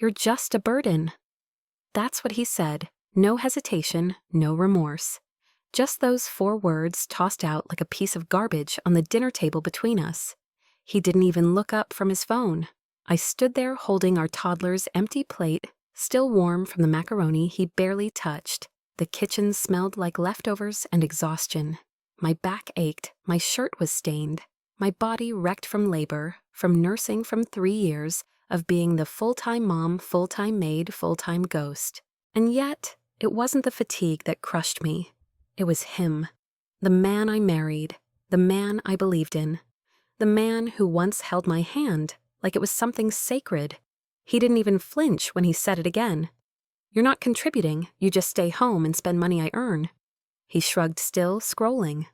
You're just a burden." That's what he said. No hesitation, no remorse. Just those 4 words tossed out like a piece of garbage on the dinner table between us. He didn't even look up from his phone. I stood there holding our toddler's empty plate, still warm from the macaroni he barely touched. The kitchen smelled like leftovers and exhaustion. My back ached, my shirt was stained, my body wrecked from labor, from nursing from 3 years, of being the full-time mom, full-time maid, full-time ghost. And yet, it wasn't the fatigue that crushed me. It was him. The man I married. The man I believed in. The man who once held my hand like it was something sacred. He didn't even flinch when he said it again. "You're not contributing, you just stay home and spend money I earn." He shrugged, still scrolling.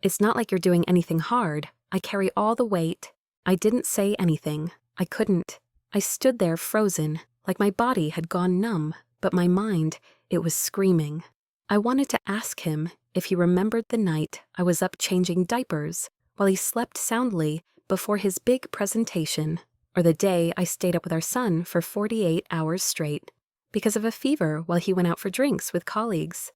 "It's not like you're doing anything hard. I carry all the weight." I didn't say anything. I couldn't. I stood there frozen, like my body had gone numb, but my mind, it was screaming. I wanted to ask him if he remembered the night I was up changing diapers while he slept soundly before his big presentation, or the day I stayed up with our son for 48 hours straight because of a fever while he went out for drinks with colleagues,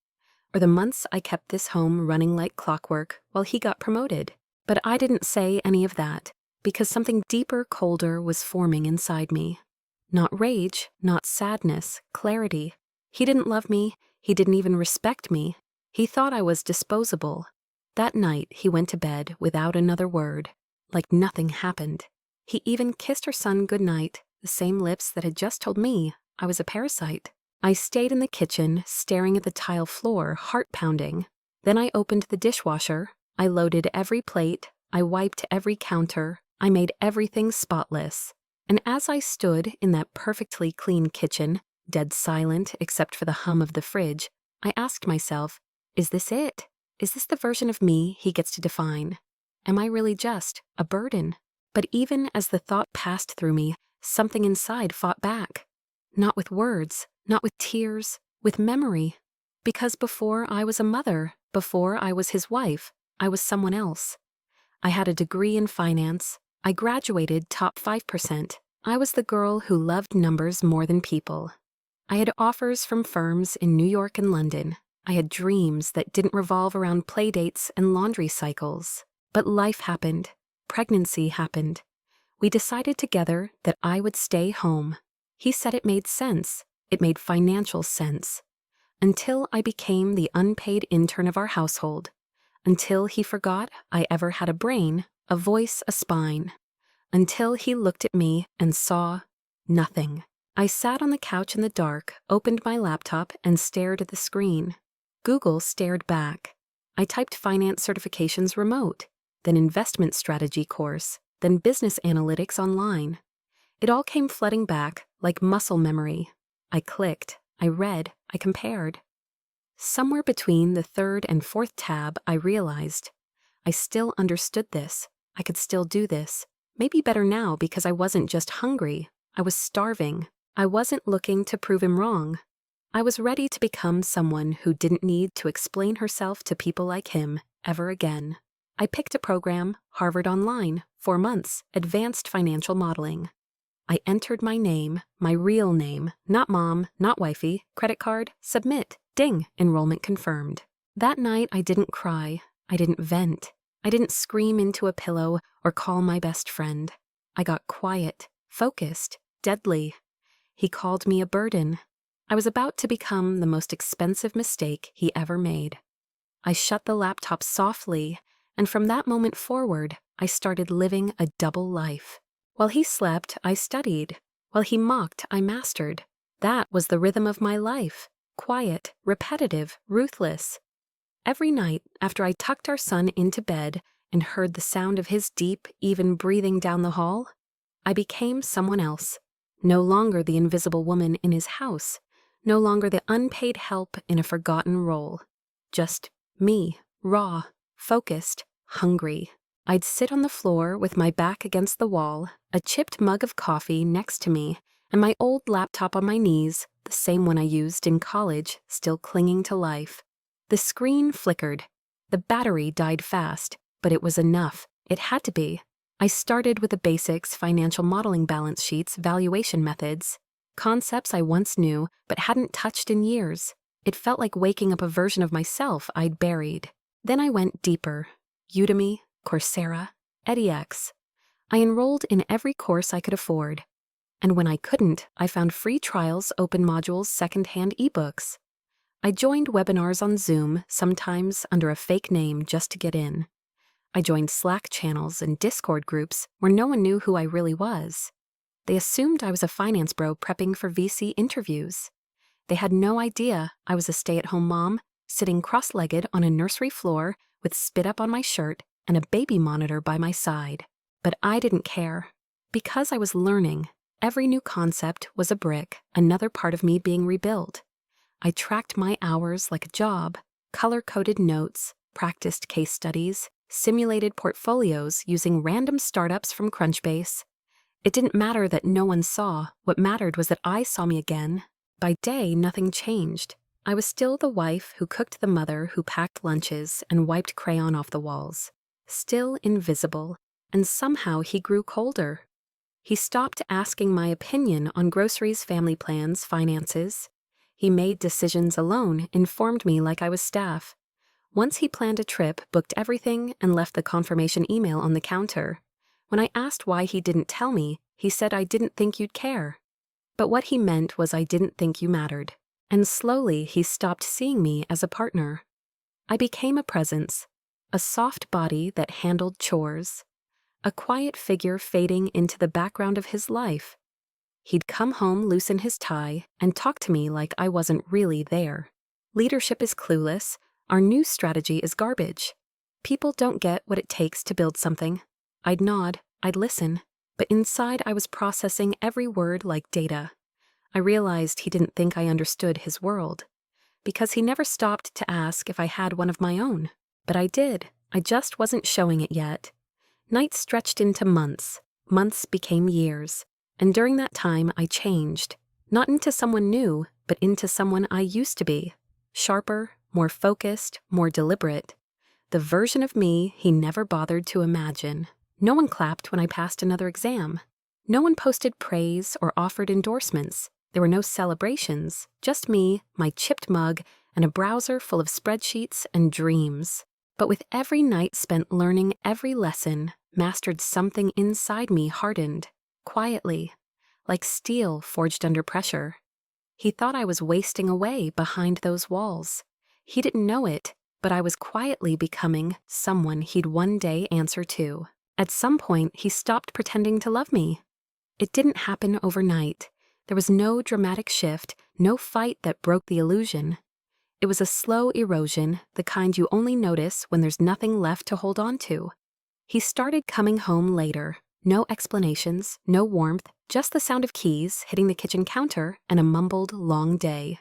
or the months I kept this home running like clockwork while he got promoted. But I didn't say any of that because something deeper, colder was forming inside me. Not rage, not sadness, clarity. He didn't love me. He didn't even respect me. He thought I was disposable. That night, he went to bed without another word, like nothing happened. He even kissed our son goodnight, the same lips that had just told me I was a parasite. I stayed in the kitchen, staring at the tile floor, heart pounding. Then I opened the dishwasher. I loaded every plate. I wiped every counter. I made everything spotless. And as I stood in that perfectly clean kitchen, dead silent except for the hum of the fridge, I asked myself, is this it? Is this the version of me he gets to define? Am I really just a burden? But even as the thought passed through me, something inside fought back. Not with words, not with tears, with memory. Because before I was a mother, before I was his wife, I was someone else. I had a degree in finance. I graduated top 5%. I was the girl who loved numbers more than people. I had offers from firms in New York and London. I had dreams that didn't revolve around playdates and laundry cycles. But life happened. Pregnancy happened. We decided together that I would stay home. He said it made sense. It made financial sense. Until I became the unpaid intern of our household. Until he forgot I ever had a brain, a voice, a spine. Until he looked at me and saw nothing. I sat on the couch in the dark, opened my laptop, and stared at the screen. Google stared back. I typed finance certifications remote, then investment strategy course, then business analytics online. It all came flooding back like muscle memory. I clicked, I read, I compared. Somewhere between the 3rd and 4th tab, I realized I still understood this. I could still do this. Maybe better now because I wasn't just hungry. I was starving. I wasn't looking to prove him wrong. I was ready to become someone who didn't need to explain herself to people like him ever again. I picked a program, Harvard Online, 4 months, advanced financial modeling. I entered my name, my real name, not mom, not wifey, credit card, submit, ding, enrollment confirmed. That night I didn't cry, I didn't vent, I didn't scream into a pillow or call my best friend. I got quiet, focused, deadly. He called me a burden. I was about to become the most expensive mistake he ever made. I shut the laptop softly, and from that moment forward, I started living a double life. While he slept, I studied. While he mocked, I mastered. That was the rhythm of my life. Quiet, repetitive, ruthless. Every night, after I tucked our son into bed and heard the sound of his deep, even breathing down the hall, I became someone else. No longer the invisible woman in his house. No longer the unpaid help in a forgotten role. Just me, raw, focused, hungry. I'd sit on the floor with my back against the wall, a chipped mug of coffee next to me, and my old laptop on my knees, the same one I used in college, still clinging to life. The screen flickered. The battery died fast, but it was enough. It had to be. I started with the basics, financial modeling balance sheets, valuation methods. Concepts I once knew but hadn't touched in years. It felt like waking up a version of myself I'd buried. Then I went deeper. Udemy, Coursera, edX. I enrolled in every course I could afford. And when I couldn't, I found free trials, open modules, secondhand ebooks. I joined webinars on Zoom, sometimes under a fake name just to get in. I joined Slack channels and Discord groups where no one knew who I really was. They assumed I was a finance bro prepping for VC interviews. They had no idea I was a stay-at-home mom, sitting cross-legged on a nursery floor with spit up on my shirt and a baby monitor by my side. But I didn't care. Because I was learning, every new concept was a brick, another part of me being rebuilt. I tracked my hours like a job, color-coded notes, practiced case studies, simulated portfolios using random startups from Crunchbase. It didn't matter that no one saw. What mattered was that I saw me again. By day, nothing changed. I was still the wife who cooked, the mother who packed lunches and wiped crayon off the walls. Still invisible, and somehow he grew colder. He stopped asking my opinion on groceries, family plans, finances. He made decisions alone, informed me like I was staff. Once he planned a trip, booked everything, and left the confirmation email on the counter. When I asked why he didn't tell me, he said, "I didn't think you'd care." But what he meant was, "I didn't think you mattered." And slowly he stopped seeing me as a partner. I became a presence, a soft body that handled chores, a quiet figure fading into the background of his life. He'd come home, loosen his tie, and talk to me like I wasn't really there. Leadership is clueless. Our new strategy is garbage. People don't get what it takes to build something. I'd nod, I'd listen, but inside I was processing every word like data. I realized he didn't think I understood his world, because he never stopped to ask if I had one of my own. But I did. I just wasn't showing it yet. Nights stretched into months. Months became years. And during that time, I changed. Not into someone new, but into someone I used to be. Sharper, more focused, more deliberate. The version of me he never bothered to imagine. No one clapped when I passed another exam. No one posted praise or offered endorsements. There were no celebrations, just me, my chipped mug, and a browser full of spreadsheets and dreams. But with every night spent learning every lesson, mastered, something inside me hardened. Quietly, like steel forged under pressure. He thought I was wasting away behind those walls. He didn't know it, but I was quietly becoming someone he'd one day answer to. At some point, he stopped pretending to love me. It didn't happen overnight. There was no dramatic shift, no fight that broke the illusion. It was a slow erosion, the kind you only notice when there's nothing left to hold on to. He started coming home later. No explanations, no warmth, just the sound of keys hitting the kitchen counter and a mumbled, long day.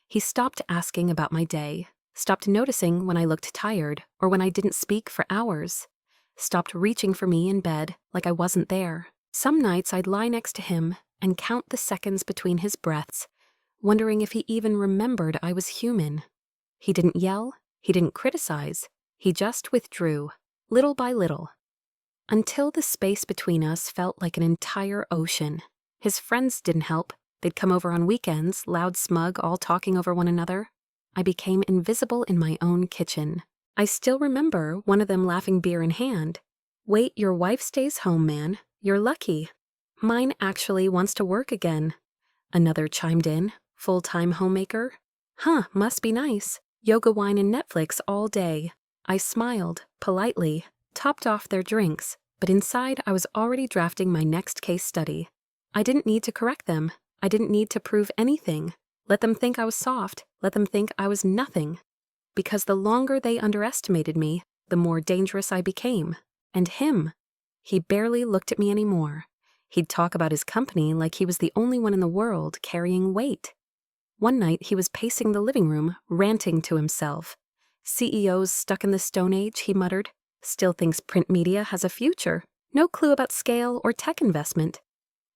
He stopped asking about my day, stopped noticing when I looked tired or when I didn't speak for hours, stopped reaching for me in bed like I wasn't there. Some nights I'd lie next to him and count the seconds between his breaths, wondering if he even remembered I was human. He didn't yell, he didn't criticize, he just withdrew, little by little. Until the space between us felt like an entire ocean. His friends didn't help. They'd come over on weekends, loud, smug, all talking over one another. I became invisible in my own kitchen. I still remember one of them laughing, beer in hand. "Wait, your wife stays home, man. You're lucky. Mine actually wants to work again." Another chimed in, "Full-time homemaker? Huh, must be nice. Yoga, wine, and Netflix all day." I smiled, politely, topped off their drinks, but inside I was already drafting my next case study. I didn't need to correct them. I didn't need to prove anything. Let them think I was soft. Let them think I was nothing. Because the longer they underestimated me, the more dangerous I became. And him. He barely looked at me anymore. He'd talk about his company like he was the only one in the world carrying weight. One night he was pacing the living room, ranting to himself. "CEOs stuck in the Stone Age," he muttered. "Still thinks print media has a future. No clue about scale or tech investment."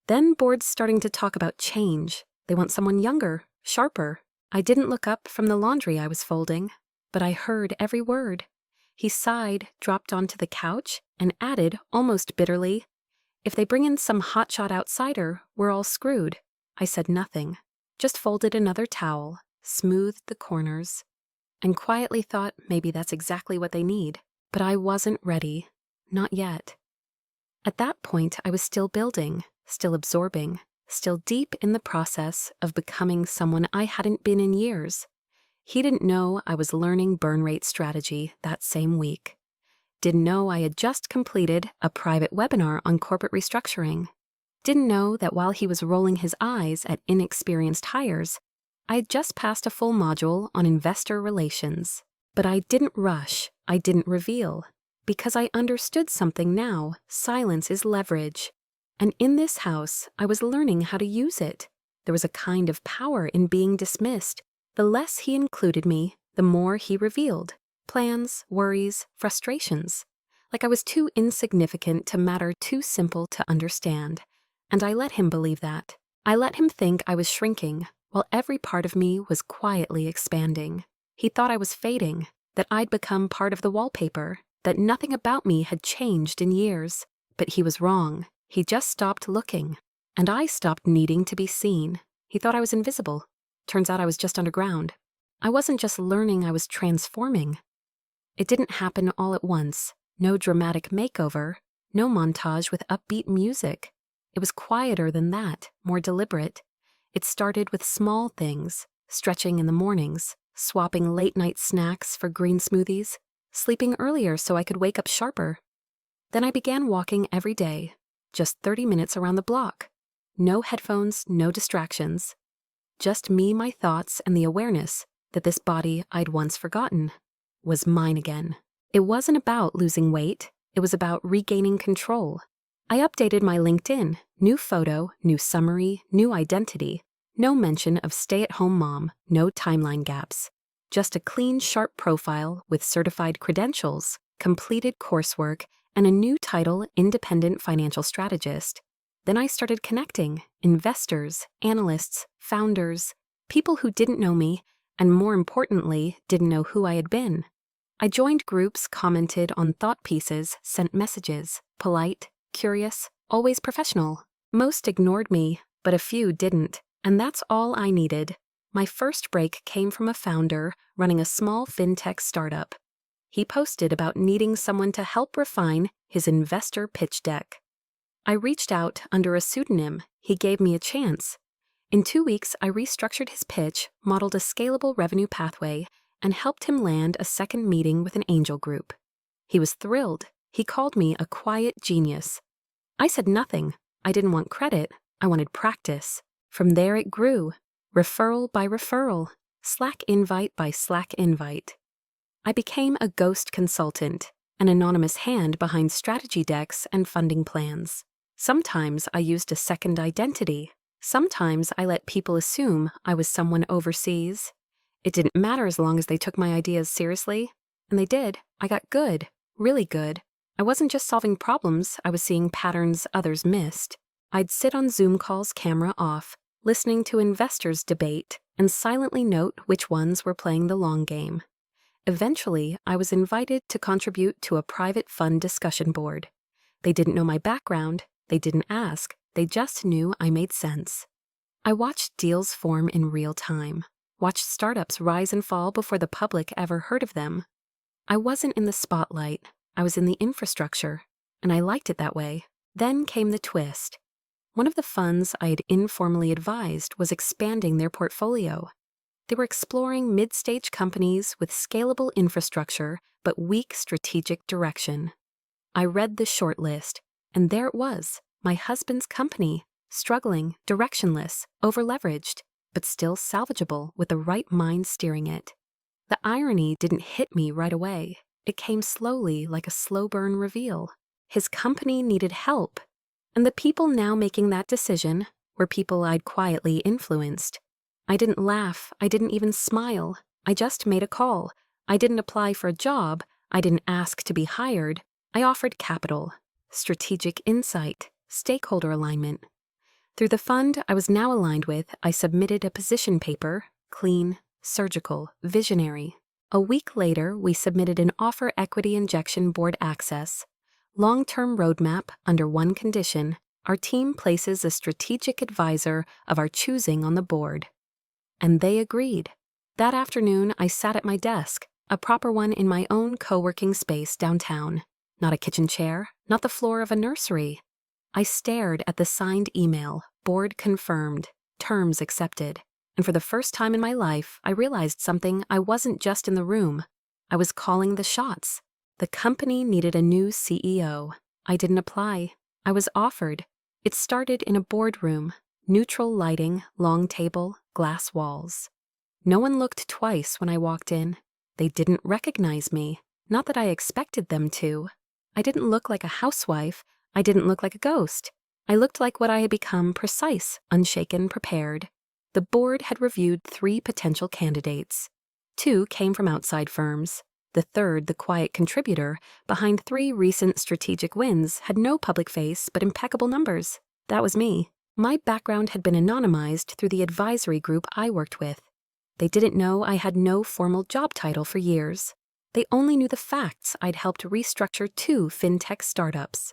Then boards starting to talk about change. They want someone younger, sharper. I didn't look up from the laundry I was folding, but I heard every word. He sighed, dropped onto the couch, and added, almost bitterly, "If they bring in some hotshot outsider, we're all screwed." I said nothing, just folded another towel, smoothed the corners, and quietly thought maybe that's exactly what they need. But I wasn't ready. Not yet. At that point, I was still building, still absorbing, still deep in the process of becoming someone I hadn't been in years. He didn't know I was learning burn rate strategy that same week. Didn't know I had just completed a private webinar on corporate restructuring. Didn't know that while he was rolling his eyes at inexperienced hires, I had just passed a full module on investor relations. But I didn't rush, I didn't reveal, because I understood something now. Silence is leverage. And in this house, I was learning how to use it. There was a kind of power in being dismissed. The less he included me, the more he revealed. Plans, worries, frustrations. Like I was too insignificant to matter, too simple to understand. And I let him believe that. I let him think I was shrinking, while every part of me was quietly expanding. He thought I was fading, that I'd become part of the wallpaper, that nothing about me had changed in years. But he was wrong. He just stopped looking. And I stopped needing to be seen. He thought I was invisible. Turns out I was just underground. I wasn't just learning, I was transforming. It didn't happen all at once. No dramatic makeover. No montage with upbeat music. It was quieter than that, more deliberate. It started with small things, stretching in the mornings, swapping late-night snacks for green smoothies, sleeping earlier so I could wake up sharper. Then I began walking every day, just 30 minutes around the block. No headphones, no distractions. Just me, my thoughts, and the awareness that this body I'd once forgotten was mine again. It wasn't about losing weight. It was about regaining control. I updated my LinkedIn. New photo, new summary, new identity. No mention of stay-at-home mom, no timeline gaps. Just a clean, sharp profile with certified credentials, completed coursework, and a new title, Independent Financial Strategist. Then I started connecting investors, analysts, founders, people who didn't know me, and more importantly, didn't know who I had been. I joined groups, commented on thought pieces, sent messages, polite, curious, always professional. Most ignored me, but a few didn't, and that's all I needed. My first break came from a founder running a small fintech startup. He posted about needing someone to help refine his investor pitch deck. I reached out under a pseudonym. He gave me a chance. In 2 weeks, I restructured his pitch, modeled a scalable revenue pathway, and helped him land a second meeting with an angel group. He was thrilled. He called me a quiet genius. I said nothing. I didn't want credit. I wanted practice. From there it grew. Referral by referral. Slack invite by Slack invite. I became a ghost consultant, an anonymous hand behind strategy decks and funding plans. Sometimes I used a second identity. Sometimes I let people assume I was someone overseas. It didn't matter as long as they took my ideas seriously. And they did. I got good, really good. I wasn't just solving problems, I was seeing patterns others missed. I'd sit on Zoom calls, camera off, listening to investors debate, and silently note which ones were playing the long game. Eventually, I was invited to contribute to a private fund discussion board. They didn't know my background, they didn't ask, they just knew I made sense. I watched deals form in real time, watched startups rise and fall before the public ever heard of them. I wasn't in the spotlight, I was in the infrastructure, and I liked it that way. Then came the twist. One of the funds I had informally advised was expanding their portfolio. They were exploring mid-stage companies with scalable infrastructure but weak strategic direction. I read the short list, and there it was, my husband's company, struggling, directionless, overleveraged, but still salvageable with the right mind steering it. The irony didn't hit me right away. It came slowly, like a slow burn reveal. His company needed help, and the people now making that decision were people I'd quietly influenced. I didn't laugh, I didn't even smile. I just made a call. I didn't apply for a job. I didn't ask to be hired. I offered capital, strategic insight, stakeholder alignment. Through the fund I was now aligned with, I submitted a position paper, clean, surgical, visionary. A week later, we submitted an offer equity injection board access, long-term roadmap under one condition, Our team places a strategic advisor of our choosing on the board. And they agreed. That afternoon, I sat at my desk, a proper one in my own co-working space downtown. Not a kitchen chair, not the floor of a nursery. I stared at the signed email, board confirmed, terms accepted. And for the first time in my life, I realized something. I wasn't just in the room. I was calling the shots. The company needed a new CEO. I didn't apply. I was offered. It started in a boardroom. Neutral lighting, long table, glass walls. No one looked twice when I walked in. They didn't recognize me. Not that I expected them to. I didn't look like a housewife. I didn't look like a ghost. I looked like what I had become: precise, unshaken, prepared. The board had reviewed 3 potential candidates. 2 came from outside firms. The third, the quiet contributor, behind 3 recent strategic wins, had no public face but impeccable numbers. That was me. My background had been anonymized through the advisory group I worked with. They didn't know I had no formal job title for years. They only knew the facts. I'd helped restructure 2 fintech startups.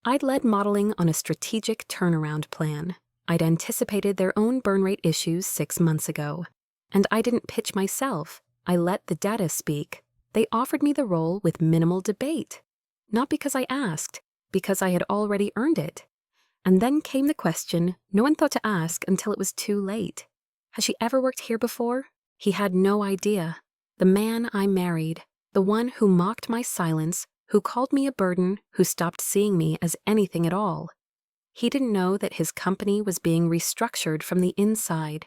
I'd led modeling on a strategic turnaround plan. I'd anticipated their own burn rate issues 6 months ago. And I didn't pitch myself. I let the data speak. They offered me the role with minimal debate. Not because I asked, because I had already earned it. And then came the question no one thought to ask until it was too late. Has she ever worked here before? He had no idea. The man I married, the one who mocked my silence, who called me a burden, who stopped seeing me as anything at all. He didn't know that his company was being restructured from the inside.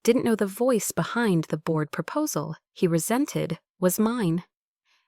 Didn't know the voice behind the board proposal he resented was mine.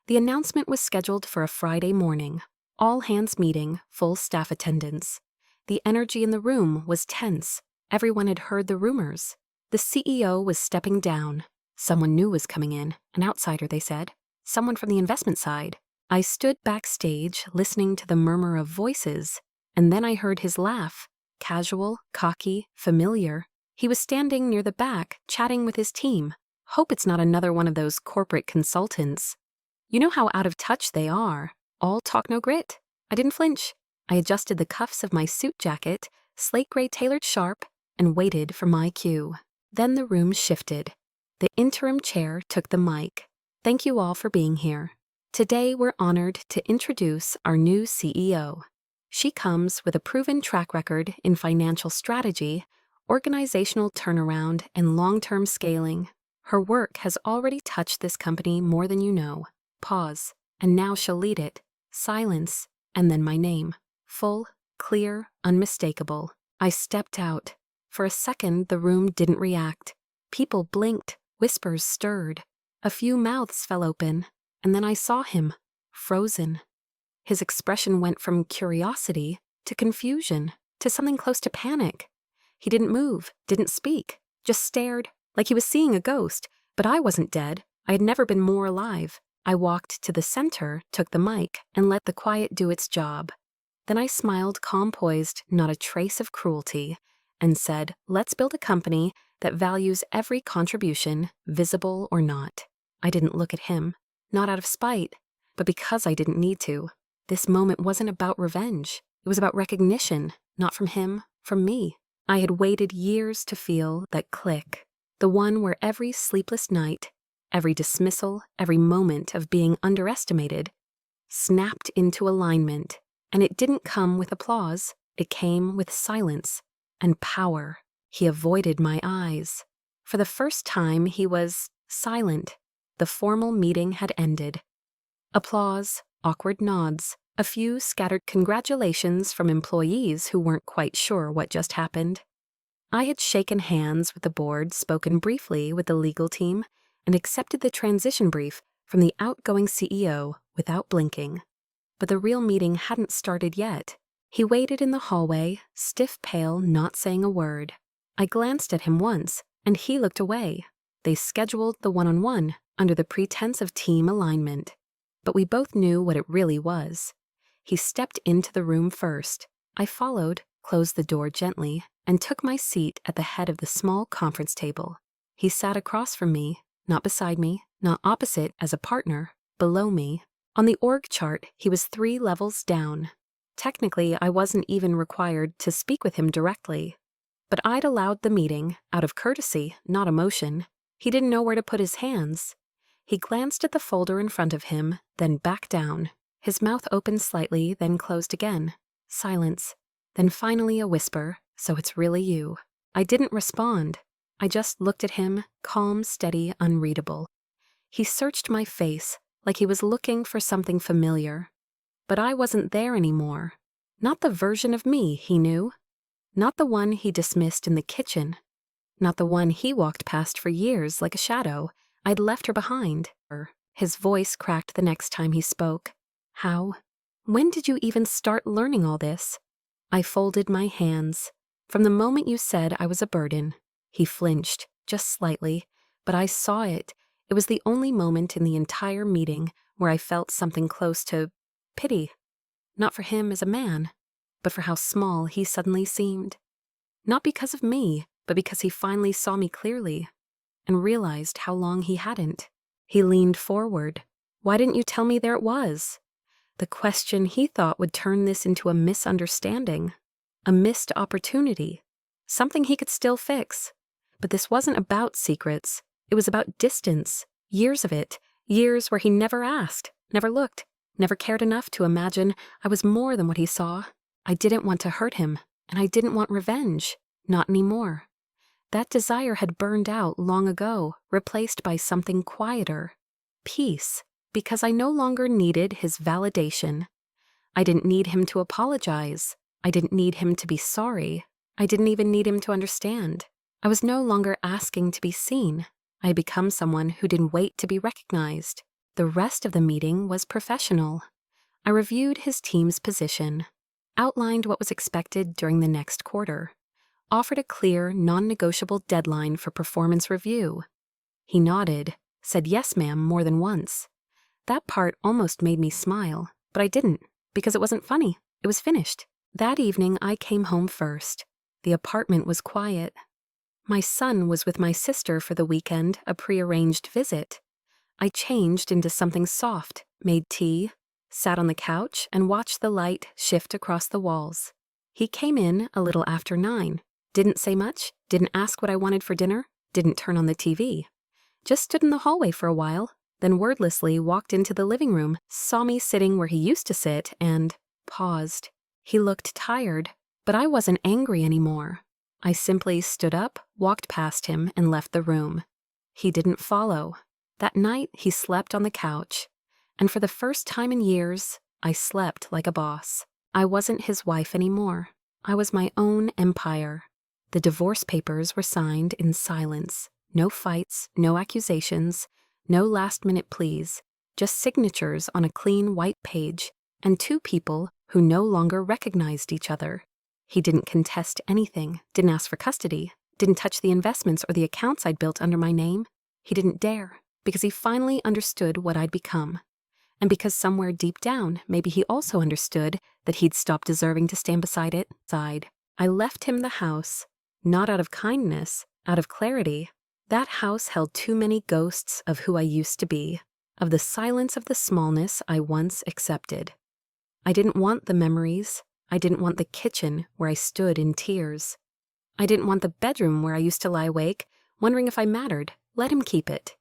The announcement was scheduled for a Friday morning. All hands meeting, full staff attendance. The energy in the room was tense. Everyone had heard the rumors. The CEO was stepping down. Someone new was coming in, an outsider, they said. Someone from the investment side. I stood backstage, listening to the murmur of voices, and then I heard his laugh. Casual, cocky, familiar. He was standing near the back, chatting with his team. Hope it's not another one of those corporate consultants. You know how out of touch they are. All talk, no grit. I didn't flinch. I adjusted the cuffs of my suit jacket, slate gray tailored sharp, and waited for my cue. Then the room shifted. The interim chair took the mic. Thank you all for being here. Today we're honored to introduce our new CEO. She comes with a proven track record in financial strategy, organizational turnaround, and long-term scaling. Her work has already touched this company more than you know. Pause. And now she'll lead it. Silence. And then my name. Full, clear, unmistakable. I stepped out. For a second, the room didn't react. People blinked. Whispers stirred. A few mouths fell open. And then I saw him. Frozen. His expression went from curiosity to confusion to something close to panic. He didn't move, didn't speak, just stared, like he was seeing a ghost. But I wasn't dead. I had never been more alive. I walked to the center, took the mic, and let the quiet do its job. Then I smiled, calm poised, not a trace of cruelty, and said, let's build a company that values every contribution, visible or not. I didn't look at him, not out of spite, but because I didn't need to. This moment wasn't about revenge. It was about recognition, not from him, from me. I had waited years to feel that click, the one where every sleepless night, every dismissal, every moment of being underestimated, snapped into alignment. And it didn't come with applause. It came with silence and power. He avoided my eyes. For the first time, he was silent. The formal meeting had ended. Applause, awkward nods, a few scattered congratulations from employees who weren't quite sure what just happened. I had shaken hands with the board, spoken briefly with the legal team, and accepted the transition brief from the outgoing CEO without blinking. But the real meeting hadn't started yet. He waited in the hallway, stiff pale, not saying a word. I glanced at him once, and he looked away. They scheduled the one-on-one under the pretense of team alignment. But we both knew what it really was. He stepped into the room first. I followed, closed the door gently, and took my seat at the head of the small conference table. He sat across from me, not beside me, not opposite as a partner, below me. On the org chart, he was 3 levels down. Technically, I wasn't even required to speak with him directly. But I'd allowed the meeting, out of courtesy, not emotion. He didn't know where to put his hands. He glanced at the folder in front of him, then back down. His mouth opened slightly, then closed again. Silence. Then finally a whisper, "So it's really you." I didn't respond. I just looked at him, calm, steady, unreadable. He searched my face, like he was looking for something familiar. But I wasn't there anymore. Not the version of me he knew. Not the one he dismissed in the kitchen. Not the one he walked past for years like a shadow. I'd left her behind. His voice cracked the next time he spoke. "How? When did you even start learning all this?" I folded my hands. "From the moment you said I was a burden." He flinched, just slightly, but I saw it. It was the only moment in the entire meeting where I felt something close to pity. Not for him as a man, but for how small he suddenly seemed. Not because of me, but because he finally saw me clearly and realized how long he hadn't. He leaned forward. "Why didn't you tell me there it was?" The question he thought would turn this into a misunderstanding, a missed opportunity, something he could still fix. But this wasn't about secrets. It was about distance, years of it, years where he never asked, never looked, never cared enough to imagine I was more than what he saw. I didn't want to hurt him, and I didn't want revenge, not anymore. That desire had burned out long ago, replaced by something quieter. Peace, because I no longer needed his validation. I didn't need him to apologize. I didn't need him to be sorry. I didn't even need him to understand. I was no longer asking to be seen. I had become someone who didn't wait to be recognized. The rest of the meeting was professional. I reviewed his team's position, outlined what was expected during the next quarter, offered a clear, non-negotiable deadline for performance review. He nodded, said "yes, ma'am" more than once. That part almost made me smile, but I didn't, because it wasn't funny. It was finished. That evening, I came home first. The apartment was quiet. My son was with my sister for the weekend, a prearranged visit. I changed into something soft, made tea, sat on the couch, and watched the light shift across the walls. He came in a little after 9. Didn't say much, didn't ask what I wanted for dinner, didn't turn on the TV. Just stood in the hallway for a while, then wordlessly walked into the living room, saw me sitting where he used to sit, and paused. He looked tired, but I wasn't angry anymore. I simply stood up, walked past him, and left the room. He didn't follow. That night, he slept on the couch, and for the first time in years, I slept like a boss. I wasn't his wife anymore. I was my own empire. The divorce papers were signed in silence. No fights, no accusations, no last-minute pleas, just signatures on a clean white page, and 2 people who no longer recognized each other. He didn't contest anything, didn't ask for custody, didn't touch the investments or the accounts I'd built under my name. He didn't dare, because he finally understood what I'd become. And because somewhere deep down, maybe he also understood that he'd stopped deserving to stand beside it. I left him the house, not out of kindness, out of clarity. That house held too many ghosts of who I used to be, of the silence of the smallness I once accepted. I didn't want the memories. I didn't want the kitchen where I stood in tears. I didn't want the bedroom where I used to lie awake, wondering if I mattered. Let him keep it.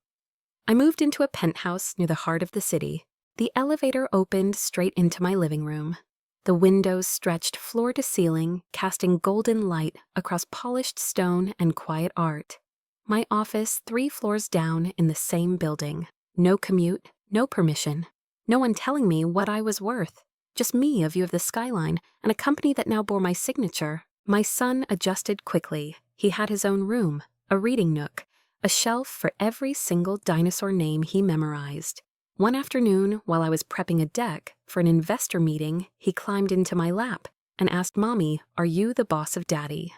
I moved into a penthouse near the heart of the city. The elevator opened straight into my living room. The windows stretched floor to ceiling, casting golden light across polished stone and quiet art. My office 3 floors down in the same building. No commute, no permission. No one telling me what I was worth. Just me, a view of the skyline, and a company that now bore my signature. My son adjusted quickly. He had his own room, a reading nook, a shelf for every single dinosaur name he memorized. One afternoon, while I was prepping a deck for an investor meeting, he climbed into my lap and asked Mommy, "Are you the boss of Daddy?"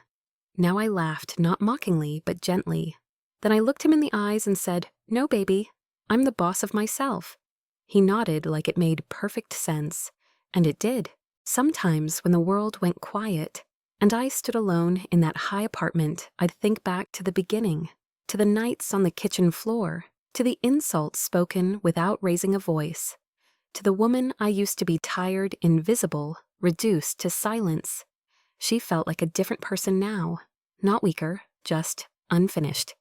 Now I laughed, not mockingly, but gently. Then I looked him in the eyes and said, "No, baby, I'm the boss of myself." He nodded like it made perfect sense. And it did. Sometimes when the world went quiet, and I stood alone in that high apartment, I'd think back to the beginning, to the nights on the kitchen floor, to the insults spoken without raising a voice, to the woman I used to be tired, invisible, reduced to silence. She felt like a different person now, not weaker, just unfinished.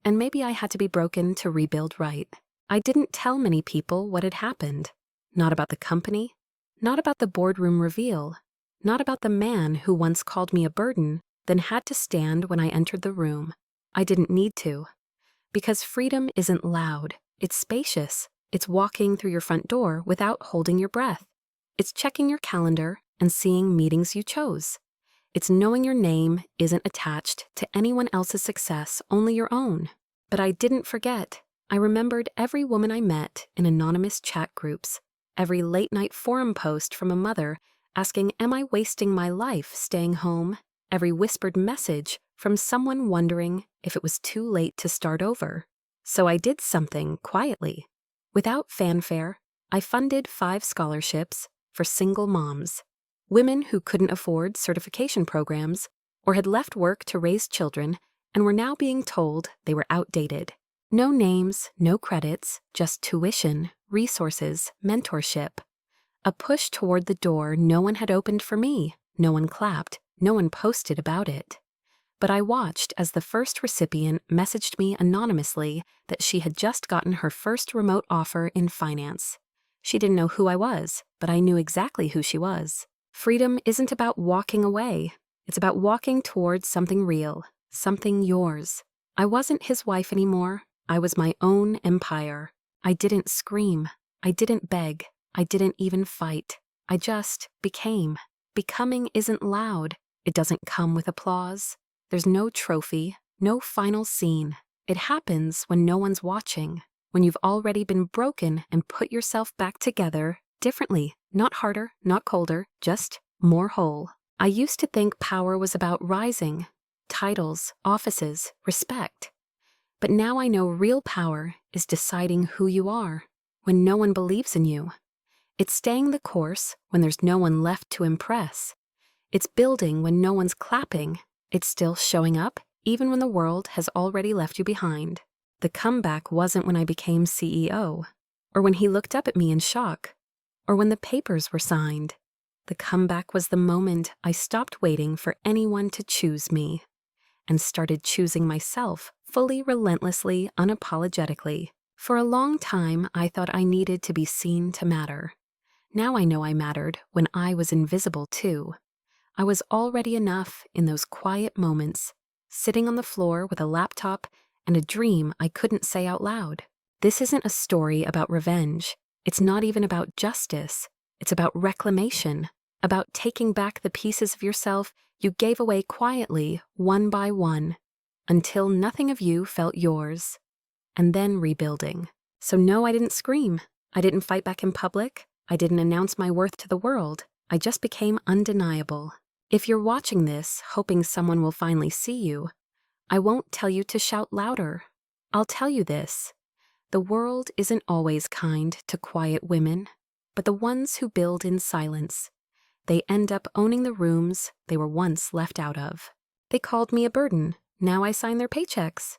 And maybe I had to be broken to rebuild right. I didn't tell many people what had happened. Not about the company, not about the boardroom reveal, not about the man who once called me a burden, then had to stand when I entered the room. I didn't need to. Because freedom isn't loud, it's spacious. It's walking through your front door without holding your breath. It's checking your calendar and seeing meetings you chose. It's knowing your name isn't attached to anyone else's success, only your own. But I didn't forget. I remembered every woman I met in anonymous chat groups, every late-night forum post from a mother asking, "Am I wasting my life staying home?" Every whispered message from someone wondering if it was too late to start over. So I did something quietly. Without fanfare, I funded 5 scholarships for single moms, women who couldn't afford certification programs or had left work to raise children and were now being told they were outdated. No names, no credits, just tuition, resources, mentorship. A push toward the door no one had opened for me. No one clapped. No one posted about it. But I watched as the first recipient messaged me anonymously that she had just gotten her first remote offer in finance. She didn't know who I was, but I knew exactly who she was. Freedom isn't about walking away. It's about walking towards something real, something yours. I wasn't his wife anymore. I was my own empire. I didn't scream. I didn't beg. I didn't even fight. I just became. Becoming isn't loud. It doesn't come with applause. There's no trophy, no final scene. It happens when no one's watching, when you've already been broken and put yourself back together differently, not harder, not colder, just more whole. I used to think power was about rising, titles, offices, respect. But now I know real power is deciding who you are when no one believes in you. It's staying the course when there's no one left to impress. It's building when no one's clapping. It's still showing up even when the world has already left you behind. The comeback wasn't when I became CEO, or when he looked up at me in shock, or when the papers were signed. The comeback was the moment I stopped waiting for anyone to choose me and started choosing myself fully, relentlessly, unapologetically. For a long time, I thought I needed to be seen to matter. Now I know I mattered when I was invisible too. I was already enough in those quiet moments, sitting on the floor with a laptop and a dream I couldn't say out loud. This isn't a story about revenge. It's not even about justice. It's about reclamation, about taking back the pieces of yourself you gave away quietly, one by one, until nothing of you felt yours, and then rebuilding. So no, I didn't scream. I didn't fight back in public. I didn't announce my worth to the world. I just became undeniable. If you're watching this, hoping someone will finally see you, I won't tell you to shout louder. I'll tell you this. The world isn't always kind to quiet women, but the ones who build in silence, they end up owning the rooms they were once left out of. They called me a burden. Now I sign their paychecks.